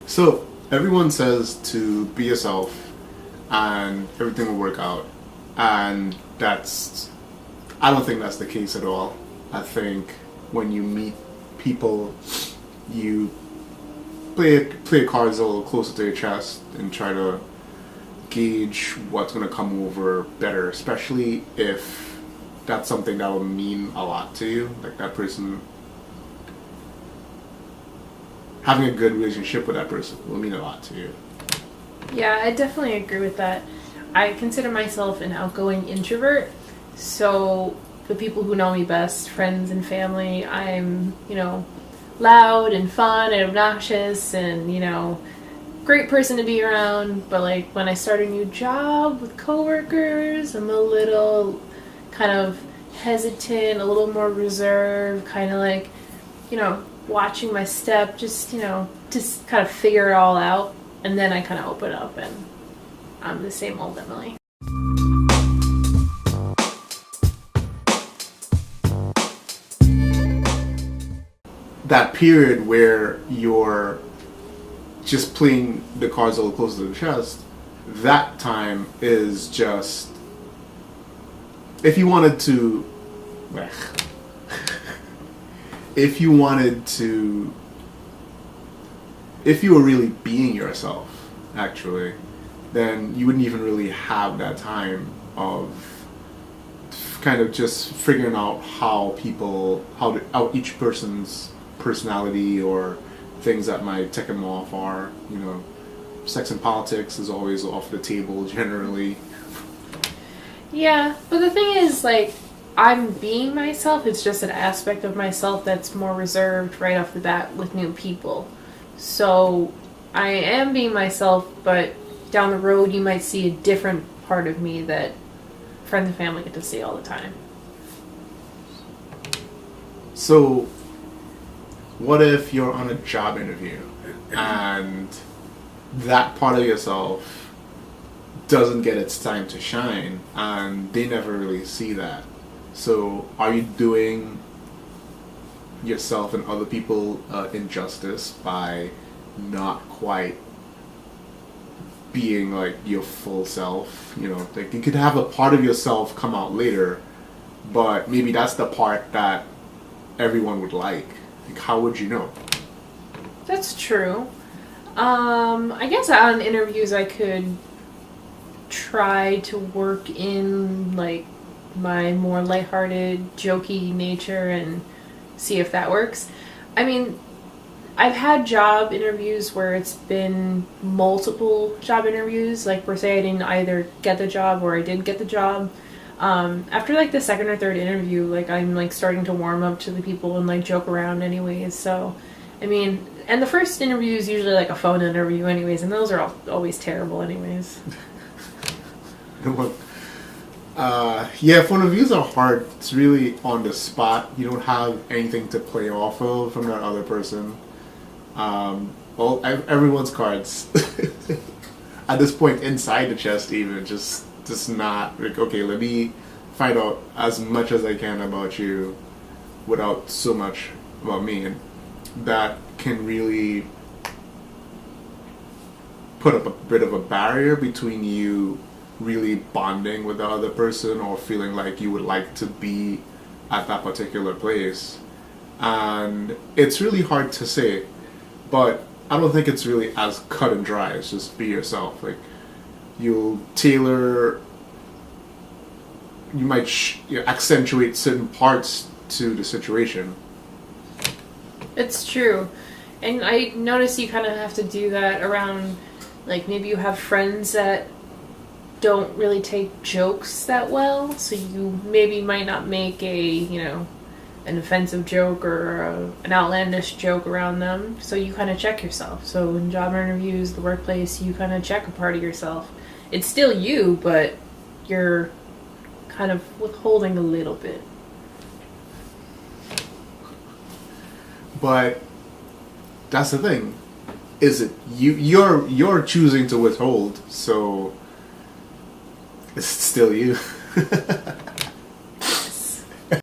So everyone says to be yourself and everything will work out. And I don't think that's the case at all. I think when you meet people, you play cards a little closer to your chest and try to gauge what's going to come over better, especially if that's something that will mean a lot to you. Like that person, having a good relationship with that person will mean a lot to you. Yeah, I definitely agree with that. I consider myself an outgoing introvert, so the people who know me best, friends and family, I'm, loud and fun and obnoxious and, great person to be around. But like when I start a new job with coworkers, I'm a little kind of hesitant, a little more reserved, kind of like, watching my step, just kind of figure it all out. And then I kind of open up and I'm the same old Emily. That period where you're just playing the cards a little closer to the chest, that time is just, if you wanted to, if you wanted to, if you were really being yourself, actually, then you wouldn't even really have that time of kind of just figuring out how each person's personality or things that might tick them off are. Sex and politics is always off the table generally. Yeah, but the thing is, like, I'm being myself. It's just an aspect of myself that's more reserved right off the bat with new people. So I am being myself, but down the road you might see a different part of me that friends and family get to see all the time. So what if you're on a job interview and that part of yourself doesn't get its time to shine and they never really see that? So are you doing yourself and other people injustice by not quite being like your full self? Like you could have a part of yourself come out later, but maybe that's the part that everyone would like. Like, how would you know? That's true. I guess on interviews I could try to work in like my more lighthearted, jokey nature and see if that works. I mean, I've had job interviews where it's been multiple job interviews, like per se I didn't either get the job or I did get the job. After like the second or third interview, like I'm like starting to warm up to the people and like joke around anyways. So, I mean, and the first interview is usually like a phone interview anyways, and those are always terrible anyways. Yeah, phone reviews are hard. It's really on the spot. You don't have anything to play off of from that other person. Everyone's cards at this point inside the chest, even just not like, okay, let me find out as much as I can about you without so much about me, and that can really put up a bit of a barrier between you really bonding with the other person or feeling like you would like to be at that particular place. And it's really hard to say, but I don't think it's really as cut and dry as just be yourself. Like, you'll tailor, you might accentuate certain parts to the situation. It's true. And I notice you kind of have to do that around, like, maybe you have friends that don't really take jokes that well, so you maybe might not make an offensive joke or an outlandish joke around them, so you kind of check yourself. So in job interviews, the workplace, you kind of check a part of yourself. It's still you, but you're kind of withholding a little bit. But that's the thing. Is it you're choosing to withhold, so it's still you.